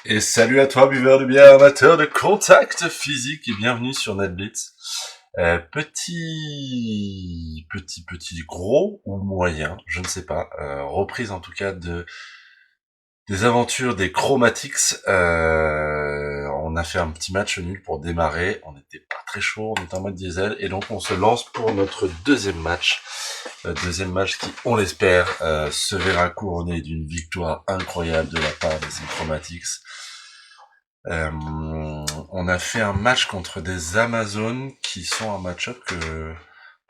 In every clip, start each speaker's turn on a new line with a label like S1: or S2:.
S1: Et salut à toi, buveur de bière, amateur de contact physique, et bienvenue sur NetBlitz. Petit, gros ou moyen, je ne sais pas. Reprise en tout cas des aventures des Chromatics. On a fait un petit match nul pour démarrer. On n'était pas très chaud, on était en mode diesel, et donc on se lance pour notre deuxième match. Deuxième match qui, on l'espère, se verra couronné d'une victoire incroyable de la part de ces Chromatics. On a fait un match contre des Amazones qui sont un match-up que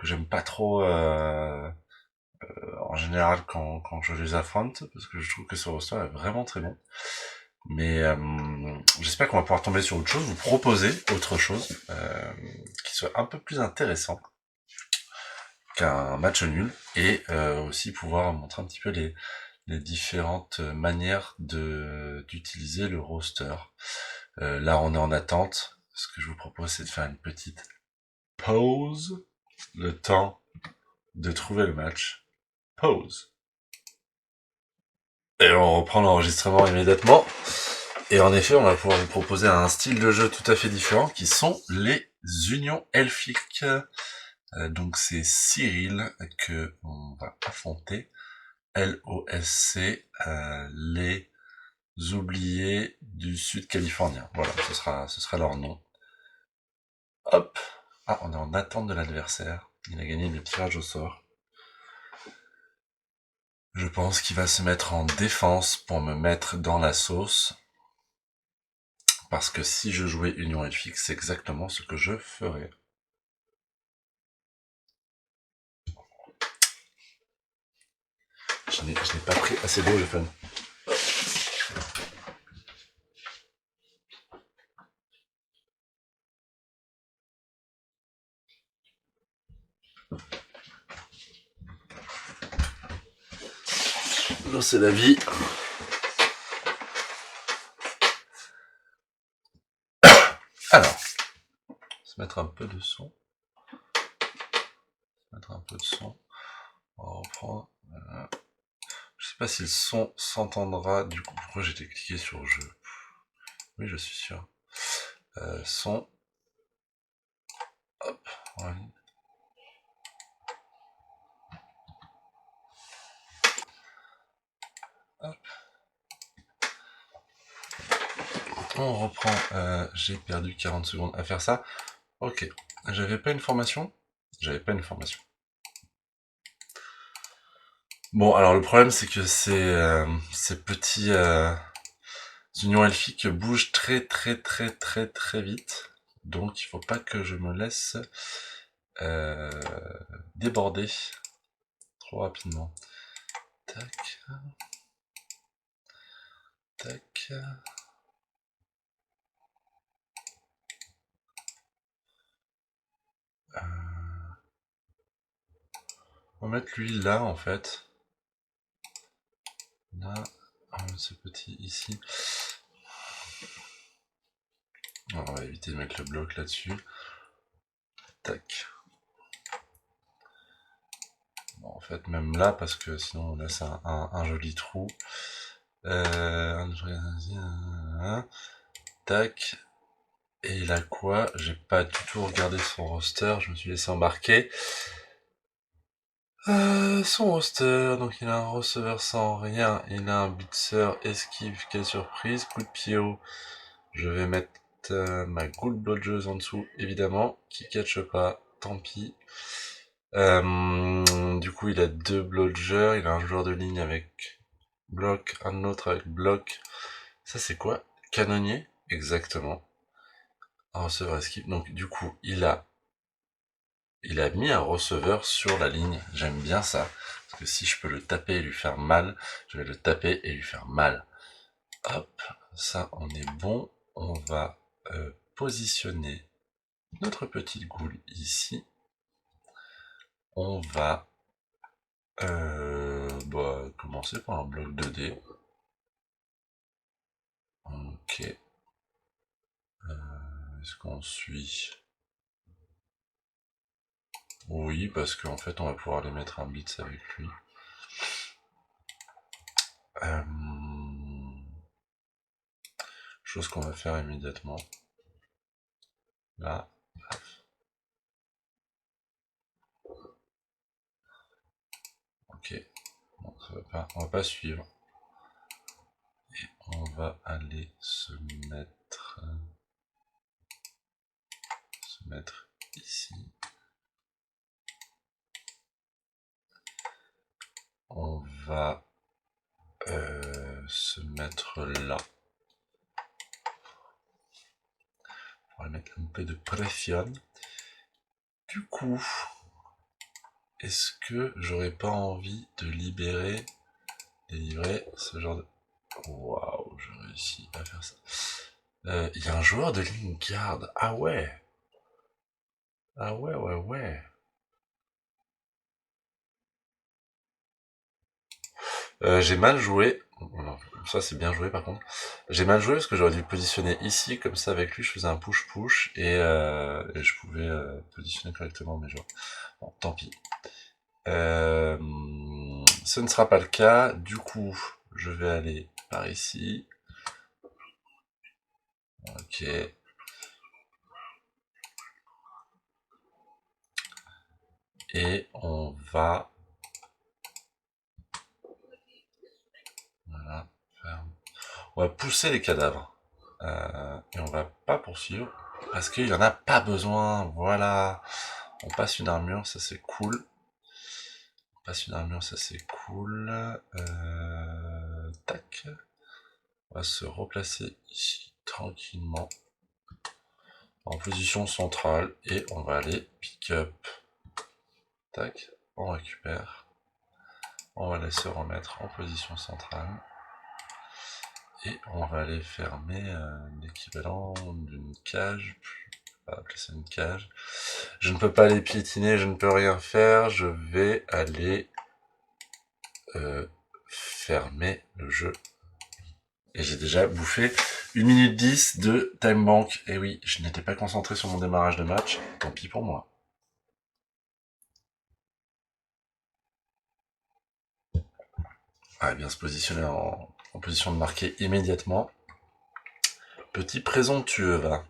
S1: j'aime pas trop en général quand je les affronte, parce que je trouve que ce roster est vraiment très bon. Mais j'espère qu'on va pouvoir tomber sur autre chose, vous proposer autre chose qui soit un peu plus intéressant qu'un match nul, et aussi pouvoir montrer un petit peu les différentes manières d'utiliser le roster. Là, on est en attente. Ce que je vous propose, c'est de faire une petite pause, le temps de trouver le match. Pause. Et on reprend l'enregistrement immédiatement. Et en effet, on va pouvoir vous proposer un style de jeu tout à fait différent, qui sont les unions elfiques. Donc c'est Cyril que on va affronter. LOSC, les oubliés du sud californien. Voilà, ce sera leur nom. Hop. Ah, on est en attente de l'adversaire. Il a gagné le tirage au sort. Je pense qu'il va se mettre en défense pour me mettre dans la sauce. Parce que si je jouais Union Elfique, c'est exactement ce que je ferais. Je n'ai pas pris assez d'eau, j'ai fait. L'eau, c'est la vie. Alors, se mettre un peu de son. On va reprendre. Voilà. Je sais pas si le son s'entendra. Du coup, pourquoi j'ai cliqué sur jeu? Oui, je suis sûr. Son. Hop. Voilà. Hop. On reprend. J'ai perdu 40 secondes à faire ça. Ok. J'avais pas une formation. Bon, alors le problème, c'est que ces petits unions elfiques bougent très vite. Donc, il faut pas que je me laisse euh, déborder trop rapidement. Tac. Tac. On va mettre lui là, en fait. Là, ce petit ici. On va éviter de mettre le bloc là-dessus. Tac. Bon, en fait, même là, parce que sinon on laisse un joli trou. Tac. Et il a quoi? J'ai pas du tout regardé son roster, je me suis laissé embarquer. Son roster, donc il a un receveur sans rien, il a un blitzer, esquive, quelle surprise, coup de pied haut. Je vais mettre ma gold blodgeuse en dessous, évidemment, qui catch pas, tant pis. Du coup, il a deux blodgers, il a un joueur de ligne avec bloc, un autre avec bloc. Ça, c'est quoi? Canonnier? Exactement. Un receveur esquive. Donc, du coup, il a mis un receveur sur la ligne. J'aime bien ça. Parce que si je peux le taper et lui faire mal, je vais le taper et lui faire mal. Hop, ça, on est bon. On va positionner notre petite goule ici. On va commencer par un bloc 2D. Ok. Est-ce qu'on suit? Oui, parce qu'en fait, on va pouvoir aller mettre un blitz avec lui. Chose qu'on va faire immédiatement. Là. Ok. Bon, ça va pas. On va pas suivre. Et on va aller se mettre ici. On va se mettre là. On va mettre un peu de pression. Du coup, est-ce que j'aurais pas envie de délivrer ce genre de... Waouh, j'ai réussi à faire ça. Il y a un joueur de ligne garde. Ah ouais. Ah ouais, ouais, ouais. J'ai mal joué. Non, ça c'est bien joué par contre. J'ai mal joué parce que j'aurais dû le positionner ici, comme ça avec lui je faisais un push-push et je pouvais positionner correctement mes joueurs. Bon, tant pis. Ce ne sera pas le cas. Du coup, je vais aller par ici. Ok. Et on va... Voilà. On va pousser les cadavres. Et on va pas poursuivre. Parce qu'il y en a pas besoin. Voilà. On passe une armure, ça c'est cool. On passe une armure, ça c'est cool. Tac. On va se replacer ici tranquillement. En position centrale. Et on va aller pick up. Tac. On récupère. On va aller se remettre en position centrale. Et on va aller fermer l'équivalent d'une cage. On va appeler ça une cage. Je ne peux pas les piétiner, je ne peux rien faire. Je vais aller fermer le jeu. Et j'ai déjà bouffé 1 minute 10 de time bank. Et oui, je n'étais pas concentré sur mon démarrage de match. Tant pis pour moi. On va bien se positionner en position de marquer immédiatement. Petit présomptueux, va.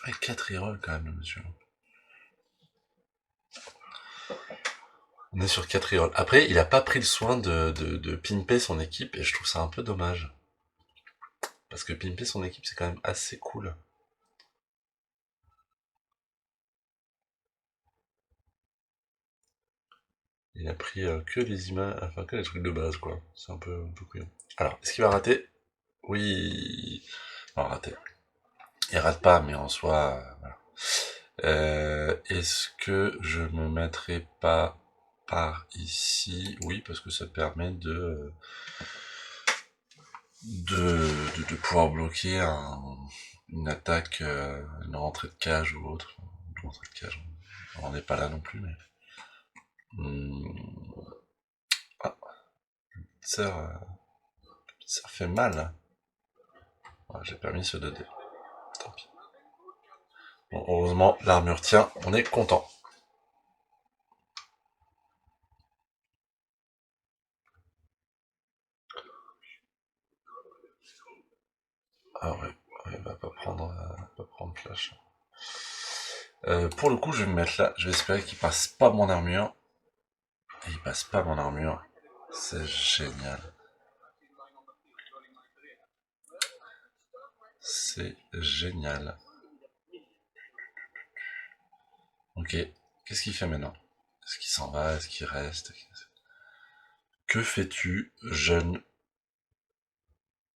S1: Ah, 4 rerolls quand même, le monsieur. On est sur 4 rerolls. Après, il a pas pris le soin de pimper son équipe et je trouve ça un peu dommage. Parce que pimper son équipe, c'est quand même assez cool. Il a pris que les images, enfin que les trucs de base, quoi. C'est un peu couillon. Alors, est-ce qu'il va rater? Oui. Non, raté. Il rate pas, mais en soi, voilà. Est-ce que je me mettrai pas par ici? Oui, parce que ça permet de pouvoir bloquer une attaque, une rentrée de cage ou autre. Une rentrée de cage, on n'est pas là non plus, mais... Ah, ça fait mal. Ouais, j'ai permis ce 2D. Tant pis. Bon, heureusement, l'armure tient, on est content. Ah ouais, il va pas prendre flash. Pour le coup, je vais me mettre là. Je vais espérer qu'il passe pas mon armure. Et il passe pas mon armure. C'est génial. C'est génial. Ok. Qu'est-ce qu'il fait maintenant? Est-ce qu'il s'en va? Est-ce qu'il reste? Que fais-tu, jeune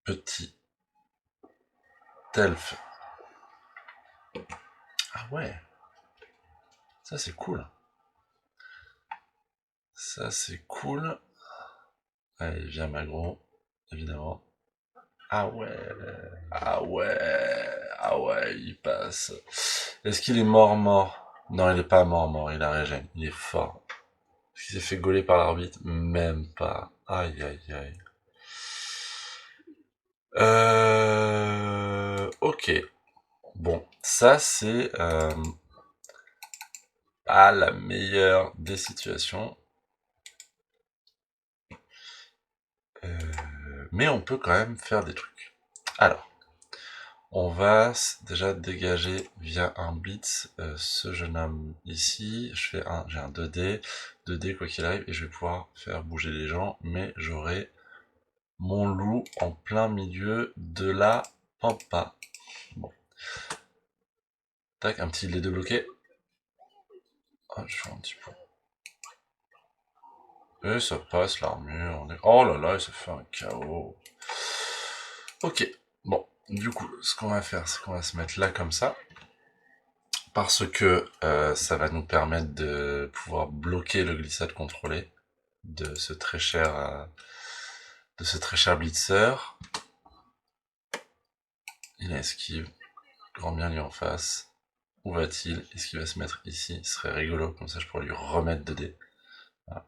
S1: petit elfe? Ah ouais. Ça c'est cool. Ça c'est cool. Allez, viens Magro, évidemment. Ah ouais. Ah ouais. Ah ouais, il passe. Est-ce qu'il est mort? Non, il est pas mort, il a régène. Il est fort. Est-ce qu'il s'est fait gauler par l'arbitre? Même pas. Aïe aïe aïe. Ok. Bon, ça c'est pas la meilleure des situations. mais on peut quand même faire des trucs. Alors, on va déjà dégager via un blitz ce jeune homme ici. J'ai un 2D, 2D quoi qu'il arrive, et je vais pouvoir faire bouger les gens, mais j'aurai mon loup en plein milieu de la pampa. Bon. Tac, un petit lait de bloqué. Ah, je fais un petit peu. Et ça passe l'armure. Oh là là, ça fait un chaos. Ok, bon, du coup, ce qu'on va faire, c'est qu'on va se mettre là comme ça. Parce que ça va nous permettre de pouvoir bloquer le glissade contrôlé de ce très cher, blitzer. Il esquive, grand bien lui en face. Où va-t-il? Est-ce qu'il va se mettre ici? Ce serait rigolo, comme ça je pourrais lui remettre 2D. Voilà.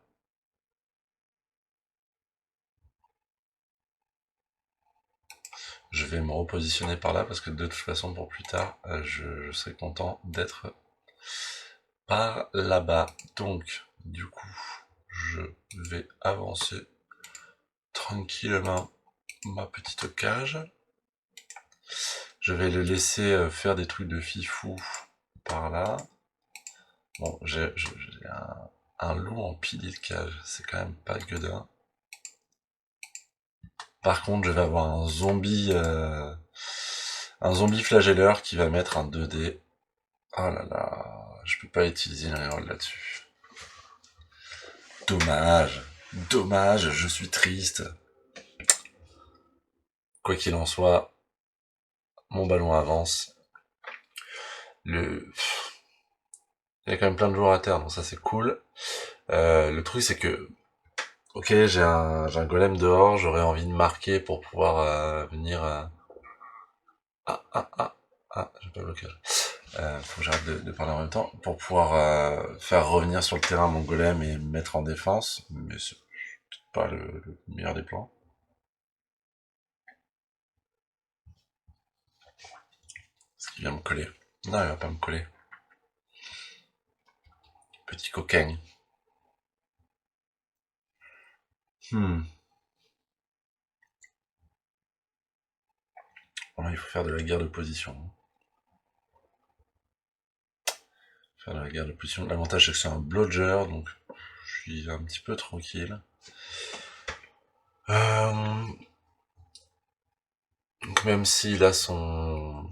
S1: Je vais me repositionner par là parce que de toute façon pour plus tard, je serai content d'être par là-bas. Donc, du coup, je vais avancer tranquillement ma petite cage. Je vais le laisser faire des trucs de fifou par là. Bon, j'ai un loup en pilier de cage, c'est quand même pas gueudin. Par contre, je vais avoir un zombie flagelleur qui va mettre un 2D. Oh là là, je peux pas utiliser une reroll là-dessus. Dommage, dommage, je suis triste. Quoi qu'il en soit, mon ballon avance. Il y a quand même plein de joueurs à terre, donc ça c'est cool. Le truc c'est que, ok, j'ai un golem dehors, j'aurais envie de marquer pour pouvoir venir... j'ai pas le blocage. Faut que j'arrête de parler en même temps. Pour pouvoir faire revenir sur le terrain mon golem et me mettre en défense, mais c'est peut-être pas le meilleur des plans. Est-ce qu'il vient me coller? Non, il va pas me coller. Petit coquin. Voilà, il faut faire de la guerre de position. Faire de la guerre de position. L'avantage c'est que c'est un blodger, donc je suis un petit peu tranquille. Donc même s'il a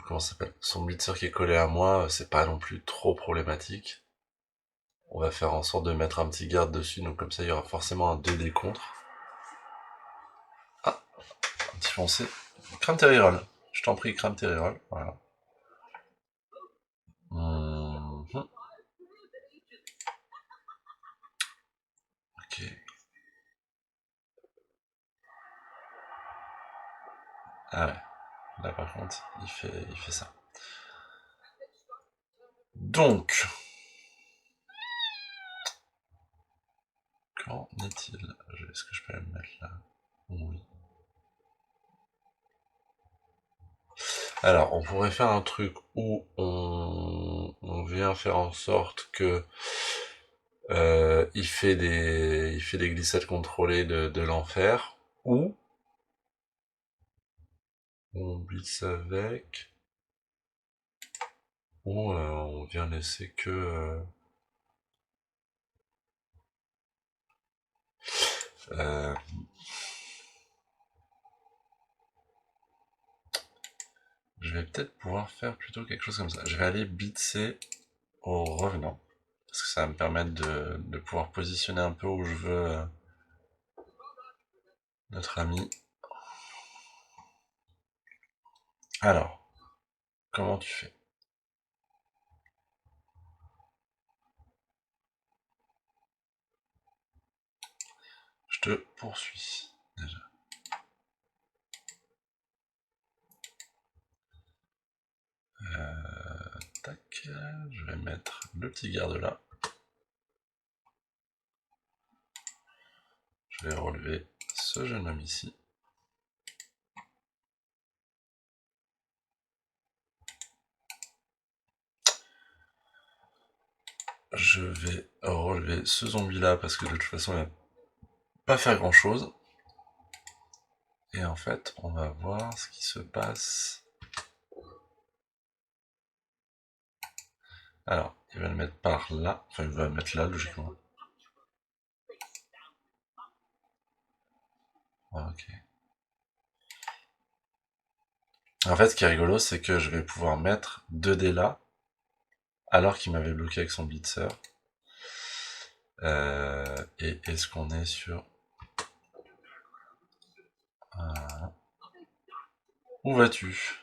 S1: comment ça s'appelle, son blitzer qui est collé à moi, c'est pas non plus trop problématique. On va faire en sorte de mettre un petit garde dessus, donc comme ça il y aura forcément un 2D contre. Ah, un petit foncé. Crame tes reroll. Je t'en prie, crame tes reroll. Voilà. Ok. Ah ouais. Là par contre, il fait ça. Donc, qu'en est-il? Est-ce que je peux me mettre là? Oui. Alors, on pourrait faire un truc où on vient faire en sorte que il fait des glissades contrôlées de l'enfer, ou on blitz avec, ou on vient laisser que euh, je vais peut-être pouvoir faire plutôt quelque chose comme ça. Je vais aller blitzer au revenant, parce que ça va me permettre de pouvoir positionner un peu où je veux notre ami. Alors, comment tu fais? Je te poursuis, déjà. Tac, je vais mettre le petit garde là. Je vais relever ce jeune homme ici. Je vais relever ce zombie là parce que de toute façon il va pas faire grand chose. Et en fait, on va voir ce qui se passe. Alors, il va le mettre par là. Enfin, il va le mettre là, logiquement. Ah, ok. En fait, ce qui est rigolo, c'est que je vais pouvoir mettre 2 dés là, alors qu'il m'avait bloqué avec son blitzer. Et est-ce qu'on est sur... Où vas-tu?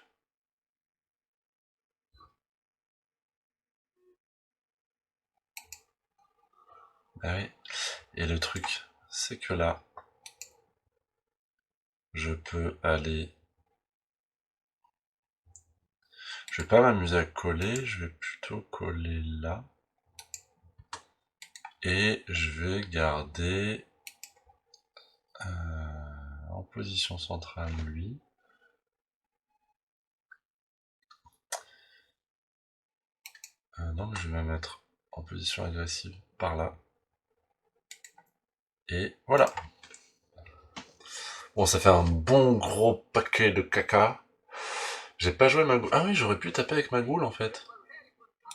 S1: Ah oui. Et le truc, c'est que là, je peux aller... Je vais pas m'amuser à coller, je vais plutôt coller là. Et je vais garder en position centrale lui. Non, mais je vais me mettre en position agressive par là. Et voilà. Bon, ça fait un bon gros paquet de caca. J'ai pas joué ma goule. Ah oui, j'aurais pu taper avec ma goule en fait.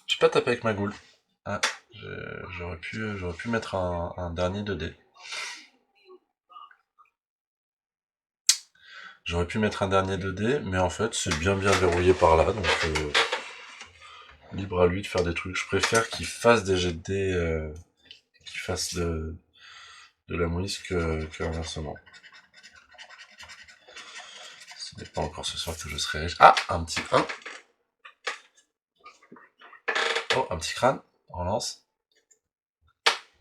S1: J'ai pas tapé avec ma goule. Ah, j'aurais pu mettre un dernier 2D. J'aurais pu mettre un dernier 2D, mais en fait, c'est bien verrouillé par là, donc libre à lui de faire des trucs. Je préfère qu'il fasse des jets de dés, qu'il fasse de la mouise que inversement. Ce n'est pas encore ce soir que je serai riche. Ah, un petit 1. Oh, un petit crâne. On lance.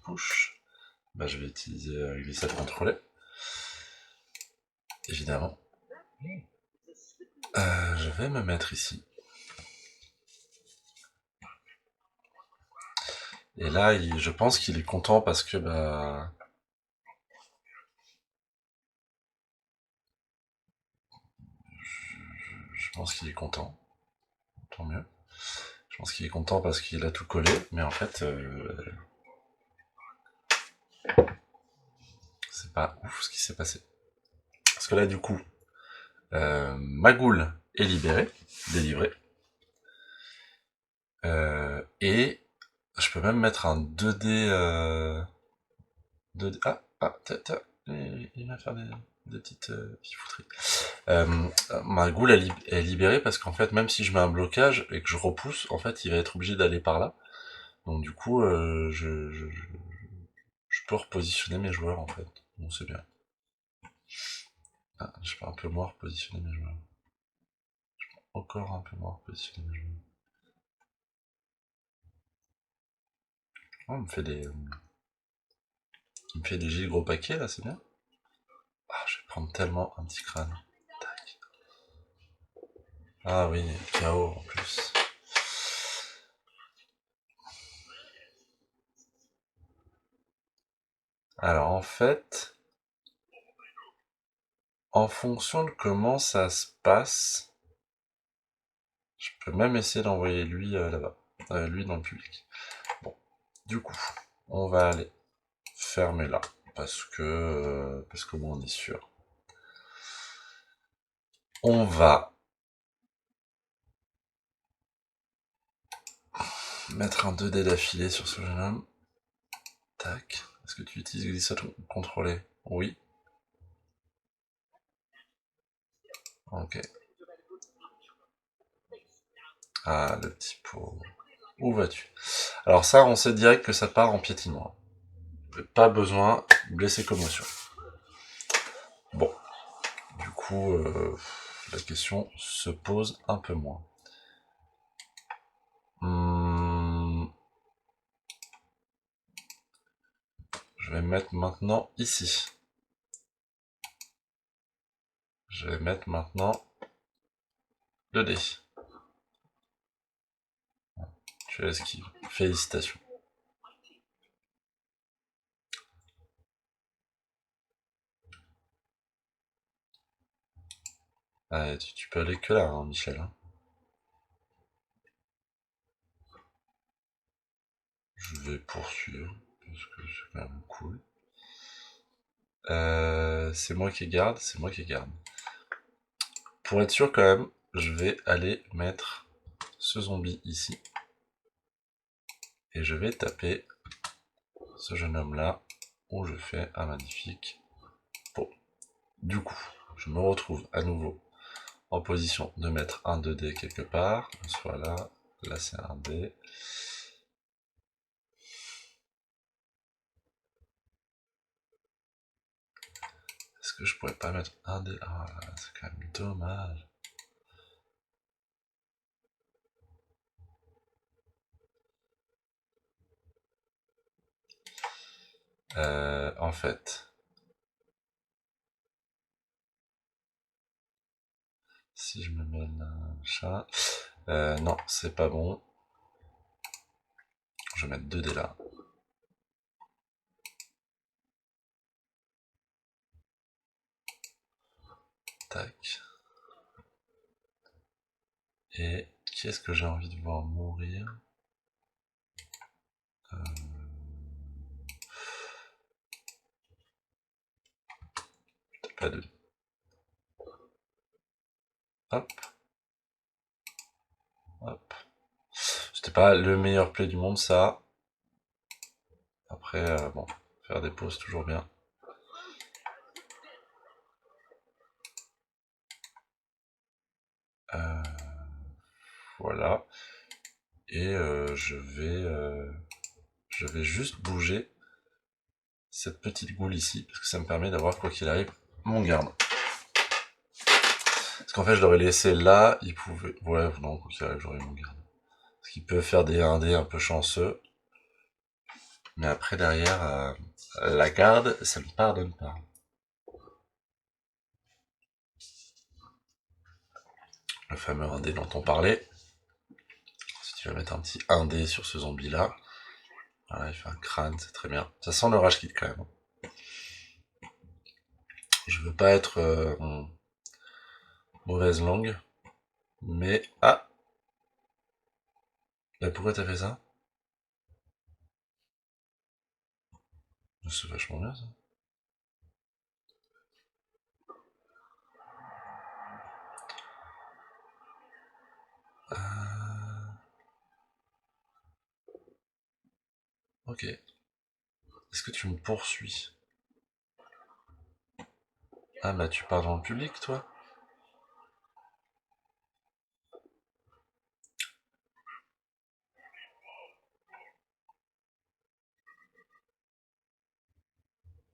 S1: Push. Bah, je vais utiliser glissade contrôlée. Évidemment. Je vais me mettre ici. Et là, je pense qu'il est content parce que bah, je pense qu'il est content. Tant mieux. Je pense qu'il est content parce qu'il a tout collé, mais en fait, c'est pas ouf ce qui s'est passé. Parce que là, du coup, Magoul est délivré. Et je peux même mettre un 2D. 2D il va faire des petites fifouteries. Magoul est libéré parce qu'en fait, même si je mets un blocage et que je repousse, en fait, il va être obligé d'aller par là. Donc du coup, je peux repositionner mes joueurs en fait. Bon, c'est bien. Ah, je peux un peu moins repositionner mes joueurs. Encore un peu moins repositionner mes joueurs. Oh, il me fait des giga gros paquets là, c'est bien. Ah, je vais prendre tellement un petit crâne. Tac. Ah oui, KO en plus. Alors en fait, en fonction de comment ça se passe, je peux même essayer d'envoyer lui là-bas. Lui dans le public. Bon, du coup, on va aller fermer là. Parce que moi on est sûr. On va mettre un 2D d'affilée sur ce jeune homme. Tac. Est-ce que tu utilises glissade contrôlée? Oui. Ok. Ah, le petit pot. Où vas-tu? Alors ça, on sait direct que ça part en piétinement. Pas besoin de blesser commotion. Bon. Du coup, la question se pose un peu moins. Je vais me mettre maintenant ici. Je vais mettre maintenant 2D. Tu esquives. Félicitations. Ah, tu peux aller que là, hein, Michel. Hein. Je vais poursuivre, parce que c'est quand même cool. C'est moi qui garde, c'est moi qui garde. Pour être sûr quand même, je vais aller mettre ce zombie ici. Et je vais taper ce jeune homme là, où je fais un magnifique pot. Du coup, je me retrouve à nouveau en position de mettre un 2D quelque part. Soit là, là c'est un D. Est-ce que je pourrais pas mettre un D? Ah là, c'est quand même dommage. En fait, si je me mets là, chat, non, c'est pas bon. Je vais mettre 2 dés là. Tac. Et qui est-ce que j'ai envie de voir mourir? Pas de... Hop, hop. C'était pas le meilleur play du monde, ça. Après, bon, faire des pauses, toujours bien. Voilà. Et je vais juste bouger cette petite goule ici, parce que ça me permet d'avoir, quoi qu'il arrive, mon garde. Parce qu'en fait, je l'aurais laissé là, il pouvait... Ouais, non, quoi qu'il arrive, j'aurais mon garde. Parce qu'il peut faire des 1D un peu chanceux. Mais après, derrière, la garde, ça me pardonne pas. Le fameux 1D dont on parlait. Si tu vas mettre un petit 1D sur ce zombie-là. Voilà, il fait un crâne, c'est très bien. Ça sent le rage kit quand même. Je veux pas être mauvaise langue. Mais... Ah! Mais pourquoi t'as fait ça? C'est vachement bien ça. Ok. Est-ce que tu me poursuis? Ah bah tu pars dans le public toi?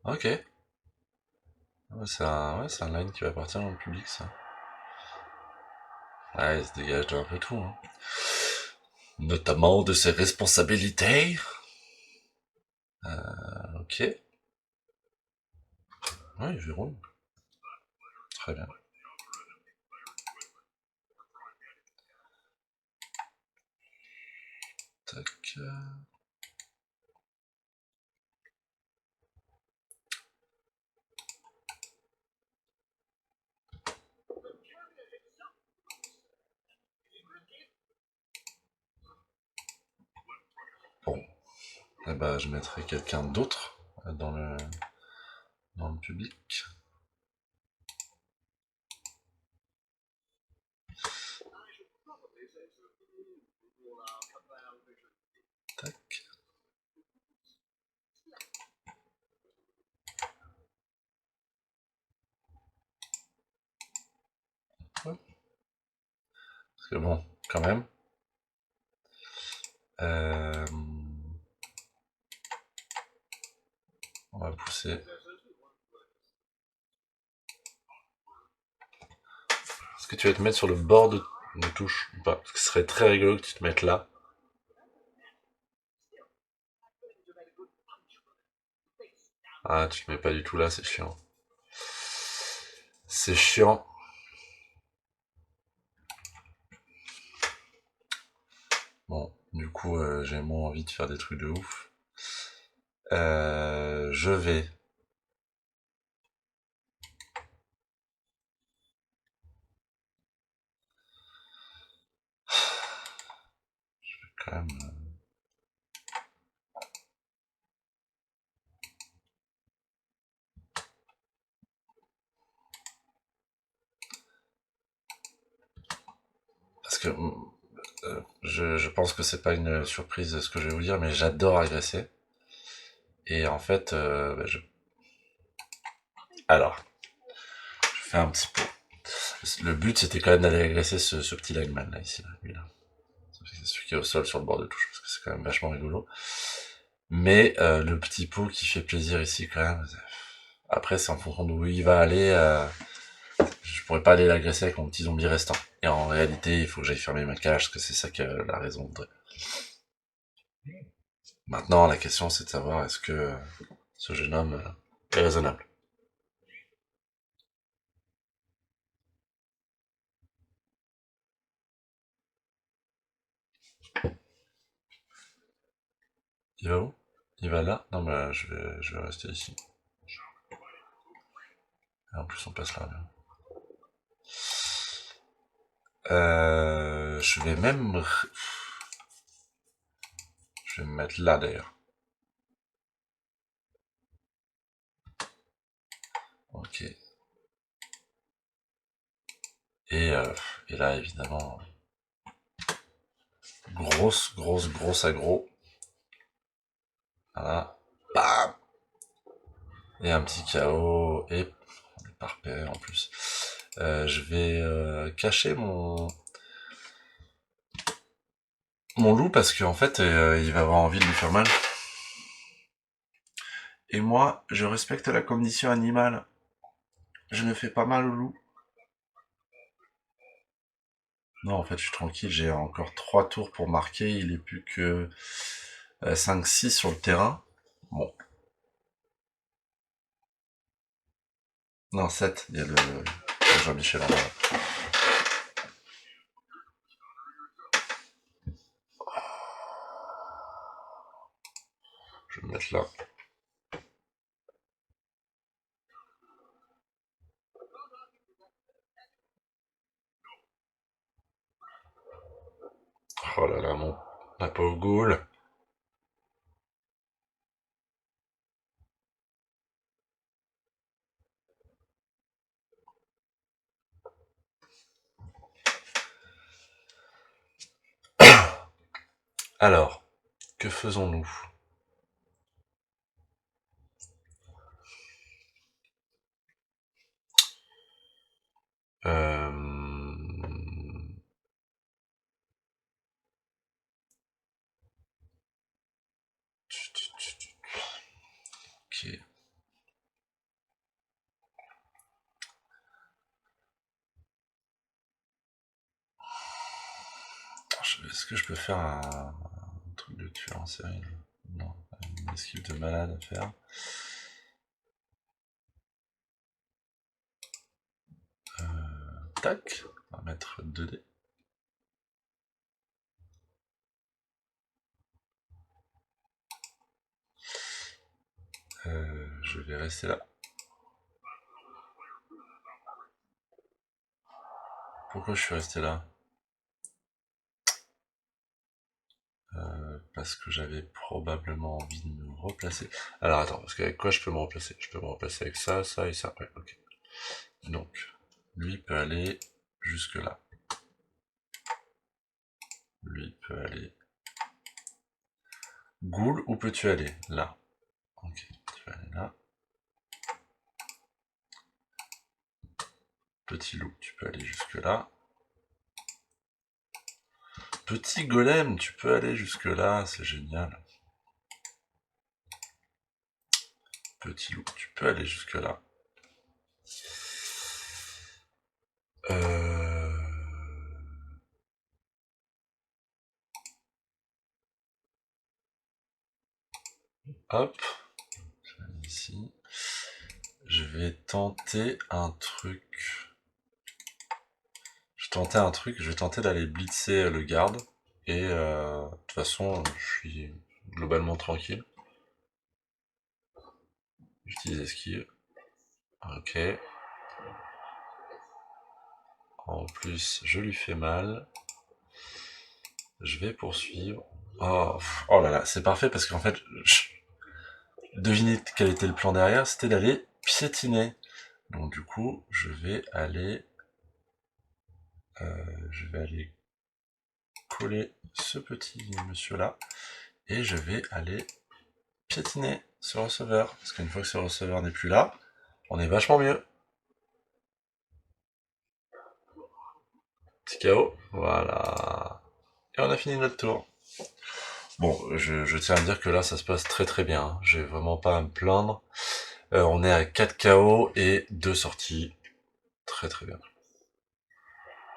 S1: Ok. Ouais, c'est un line qui va partir dans le public ça. Ouais, il se dégage d'un peu tout. Hein. Notamment de ses responsabilités. Ok. Ouais, il verrouille. Très bien. Tac. Bon. Eh ben, je mettrai quelqu'un d'autre dans le public. Tac. Ouais. Parce que bon, quand même. Euh, on va pousser. Est-ce que tu vas te mettre sur le bord de touche ou pas? Parce que ce serait très rigolo que tu te mettes là. Ah, tu te mets pas du tout là, c'est chiant. C'est chiant. Bon, du coup, j'ai moins envie de faire des trucs de ouf. Je vais quand même... que je pense que c'est pas une surprise ce que je vais vous dire, mais j'adore agresser. Et en fait, alors, je fais un petit pot. Le but, c'était quand même d'aller agresser ce petit lagman, là, ici, là, lui, là. C'est celui qui est au sol sur le bord de touche, parce que c'est quand même vachement rigolo. Mais le petit pot qui fait plaisir ici, quand même. Après, c'est en fonction d'où il va aller. Je pourrais pas aller l'agresser avec mon petit zombie restant. Et en réalité, il faut que j'aille fermer ma cage, parce que c'est ça que la raison voudrait. Maintenant, la question, c'est de savoir est-ce que ce jeune homme est raisonnable. Il va où? Il va là? Non, bah, je vais rester ici. Et en plus, on passe là. Je vais même... Je vais me mettre là, d'ailleurs. Ok. Et, euh, et là, évidemment, grosse aggro. Voilà. Bam! Et un petit KO. Et on est pas repéré en plus. Je vais cacher mon loup parce qu'en fait, il va avoir envie de lui faire mal. Et moi, je respecte la condition animale. Je ne fais pas mal au loup. Non, en fait, je suis tranquille. J'ai encore 3 tours pour marquer. Il est plus que 5-6 sur le terrain. Bon. Non, 7. Il y a le Jean-Michel en bas. Je vais me mettre là. Oh là là, la pauvre goule. Alors, que faisons-nous? Euh... Ok. Est-ce que je peux faire un truc de tueur en série? Non, une esquive de malade à faire. Tac, on va mettre 2 dés. Je vais rester là. Pourquoi je suis resté là? Parce que j'avais probablement envie de me replacer. Alors attends, parce qu'avec quoi je peux me replacer? Je peux me replacer avec ça, ça et ça. Ouais, ok. Donc, lui peut aller jusque là. Lui peut aller... Ghoul, où peux-tu aller? Là. Ok, tu vas aller là. Petit loup, tu peux aller jusque là. Petit golem, tu peux aller jusque là, c'est génial. Petit loup, tu peux aller jusque là. Euh... Hop, je vais ici. Je vais tenter un truc. Je vais tenter d'aller blitzer le garde. Et de toute façon, je suis globalement tranquille. J'utilise esquive. Ok. En plus, je lui fais mal. Je vais poursuivre. Oh, oh là là, c'est parfait parce qu'en fait, devinez quel était le plan derrière, c'était d'aller piétiner. Donc du coup, je vais aller coller ce petit monsieur-là. Et je vais aller piétiner ce receveur. Parce qu'une fois que ce receveur n'est plus là, on est vachement mieux. Petit KO. Voilà. Et on a fini notre tour. Bon, je tiens à dire que là, ça se passe très très bien. J'ai vraiment pas à me plaindre. On est à 4 KO et 2 sorties. Très très bien.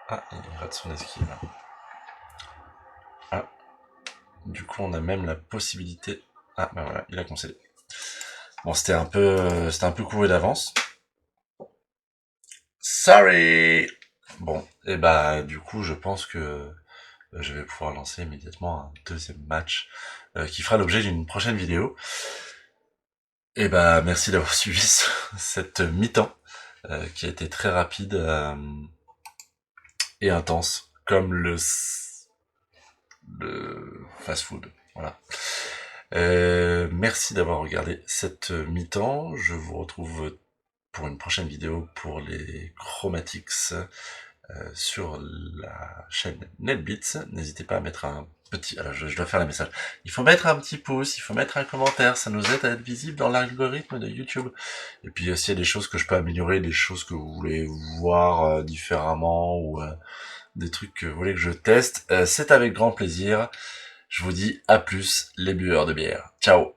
S1: Ah, il rate son esquive. Ah. Du coup, on a même la possibilité... Ah, bah voilà, il a concédé. Bon, c'était un peu couru d'avance. Sorry! Bon, et bah, du coup, je pense que je vais pouvoir lancer immédiatement un deuxième match qui fera l'objet d'une prochaine vidéo. Et bah, merci d'avoir suivi cette mi-temps qui a été très rapide et intense, comme le fast-food. Voilà. Merci d'avoir regardé cette mi-temps. Je vous retrouve pour une prochaine vidéo pour les Chromatics sur la chaîne NetBeats. N'hésitez pas à mettre un petit... Alors je dois faire les messages. Il faut mettre un petit pouce, il faut mettre un commentaire, ça nous aide à être visible dans l'algorithme de YouTube. Et puis s'il y a des choses que je peux améliorer, des choses que vous voulez voir différemment, ou des trucs que vous voulez que je teste, c'est avec grand plaisir. Je vous dis à plus les buveurs de bière. Ciao.